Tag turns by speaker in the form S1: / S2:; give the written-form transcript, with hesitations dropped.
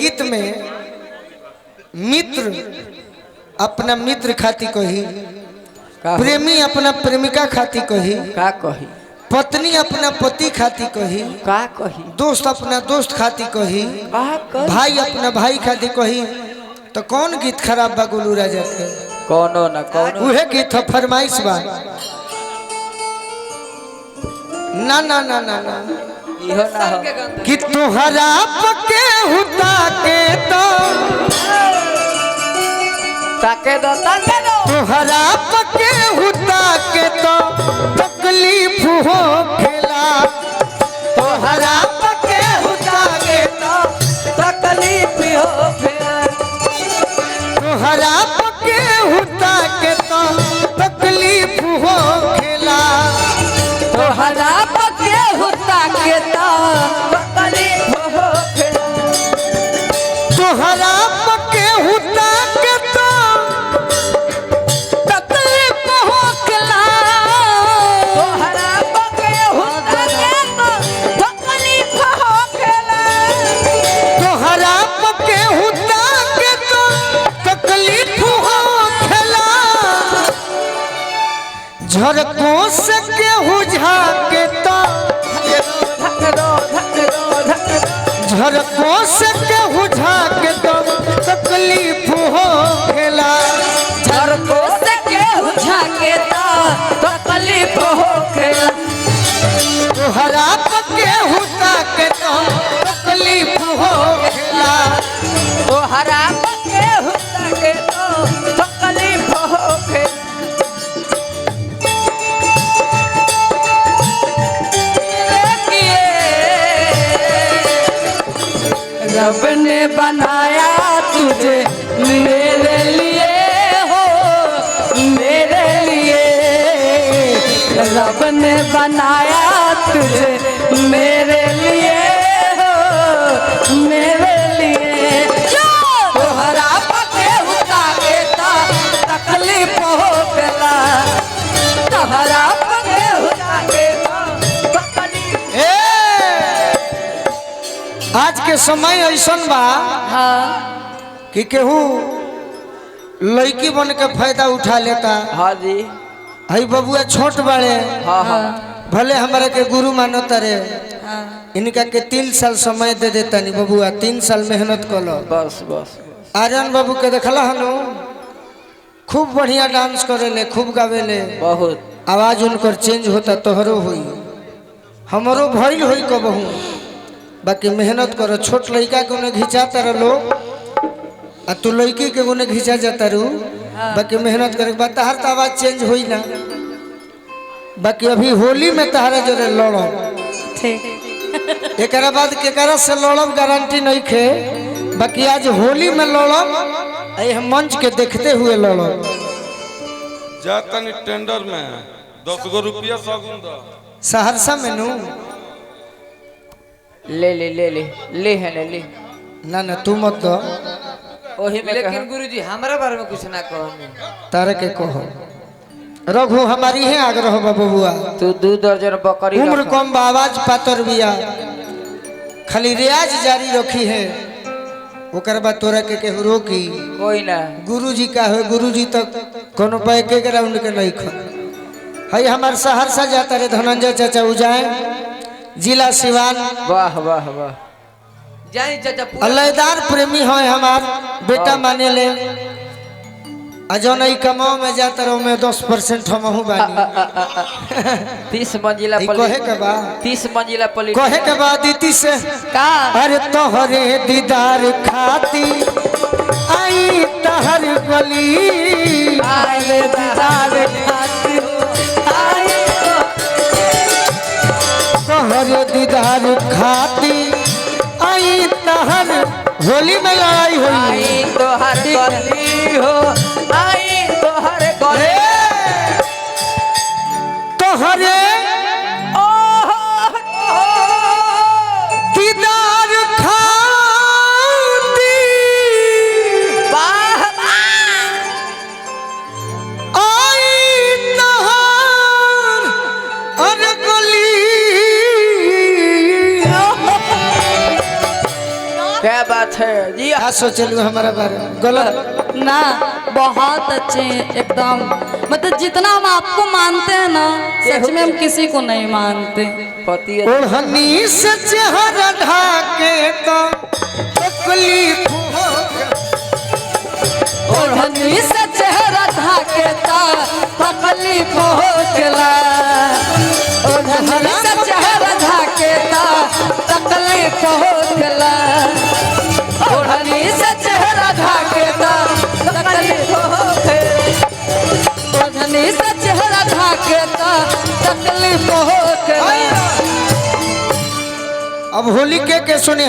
S1: गीत में मित्र अपना मित्र खाती कही, प्रेमी अपना प्रेमिका खाती कही,
S2: का कही,
S1: पत्नी अपना पति खाती कही,
S2: का कही,
S1: दोस्त अपना दोस्त खाती कही,
S2: का कही,
S1: भाई अपना भाई खाती कही। तो कौन गीत खराब बा गोलू राजा के?
S2: कोनो ना कोनो
S1: उहे गीत फरमाइश बा। ना ना ना ना ना
S2: इहो ना हो
S1: कि तुहरा पके हुता के तो
S2: ताके दो
S1: तुहरा पके हुता के तो तकलीफ हो खेला। तुहरा पके हुता के तो
S2: तकलीफ हो फिर,
S1: तुहरा पके हुता के तो तकलीफ हो खेला।
S2: तोहरा पके हुता के तो तकलीफ हो फिर,
S1: तुहरा पके हुता के तो
S2: तकलीफ हो खला। तोहरा पके हुता के तो तकलीफ हो खला।
S1: तुहरा पके हुता के तो तकलीफ हो खेला। झरकों से केहू झाके तो झरकों से केहू झाके तो तकलीफ हो खेला।
S2: झरको से केहू झाके तो तकलीफ हो खला।
S1: तुहरा पके हुता के तो तकलीफ हो खेला।
S2: तोहरा पके हुता के तो तकलीफ हो खला। रब ने बनाया तुझे मेरे लिए हो, मेरे लिए। रब ने बनाया तुझे मेरे लिए हो, मेरे लिए। तोहरा पके हुता के तो तकलीफ हो गला। तोहरा पके हुता के तो तकलीफ।
S1: आज के समय ऐसन बा
S2: हाँ
S1: कि केहू लड़की बन के फायदा उठा लेता।
S2: हाँ जी,
S1: हई बबुआ छोट बड़े,
S2: हाँ हाँ
S1: भले हमारे के गुरु मानो तरे, इनका के 3 साल समय दे देता नहीं। बबुआ 3 साल मेहनत कर लो।
S2: बस बस
S1: आर्यन बाबू के देखला हनो, खूब बढ़िया डांस करेले, खूब गावेले,
S2: बहुत।
S1: आवाज उनकर चेंज होता। तोहरो हुई, हमरो भइल हुई कबहू। बाकी मेहनत करो। छोट लड़का के उन्हें घिंचाता रहो आ तू लड़की के उन्हें घिंचा जाता रू। बाकी मेहनत करे बाद तहार तो आवाज चेंज हुई ना। बाकी अभी होली में तहारा जरे लड़ो,
S2: ठीक।
S1: एक बाद केकरा से लड़ब गारंटी नहीं खे। बाकी आज होली में लड़ब, हम मंच के देखते हुए लड़ब।
S3: जाता नहीं टेंडर में 10 गो रुपया सगुन दो।
S1: सहरसा में नू
S2: ले ले ले ले ले है ना ले।
S1: ना ना तू मत दो।
S2: ओही में
S4: लेकिन गुरुजी हमारा बारे में कुछ ना कहो।
S1: तारे के कहो रघु हमारी है आग्रह बबुआ।
S2: तू 2 दर्जन बकरी
S1: उम्र
S2: रखा।
S1: कम बा, आवाज पातर बिया, खाली रियाज जारी रखी है। ओकर बाद तोरा के केहू रोकी?
S2: कोई ना।
S1: गुरुजी का है, गुरुजी तक कोनो बैक ग्राउंड के नहीं खा। हई हमार सहरसा जाता रे धनंजय चाचा उजाए, जिला सिवान।
S2: वाह वाह वाह।
S4: जाई चाचा
S1: अल्लाहदार प्रेमी है हमार बेटा माने ले। अजौन ई कमाओ में जाता रहो में 10% हम हूँ बानी।
S2: 30 मंजिला
S1: ई
S2: पली,
S1: कहे के बा
S2: 30 मंजिला पली
S1: कहे के बा दीदी से
S2: का।
S1: अरे तोहरे दीदार खाती आई तहर गली।
S2: आए दीदार खाती आई
S1: तोहरे दीदार खाती आई तहर। होली में लड़ाई हुई।
S2: आई तो हर गली हो, आई तो हर गली।
S1: तोहरे दीदार खाती
S2: वाह
S1: आई तहर अरे गली।
S2: क्या बात है। जी
S1: क्या सोचलू हमारा बारे में गलत
S5: ना बहुत अच्छे हैं एकदम। मतलब जितना हम आपको मानते हैं ना, सच में हम किसी को नहीं मानते।
S2: पति
S1: ओढ़नी से चेहरा ढाके तो तकलीफ हो
S5: ओढ़नी से चेहरा ढाके ता तकलीफ होखेला। ओढ़नी से चेहरा ढाके ता तकलीफ होखेला। ओढ़नी से चेहरा ढाके ता तकलीफ होखेला। ओढ़नी से चेहरा ढाके ता तकलीफ होखेला।
S1: अब होली के सुने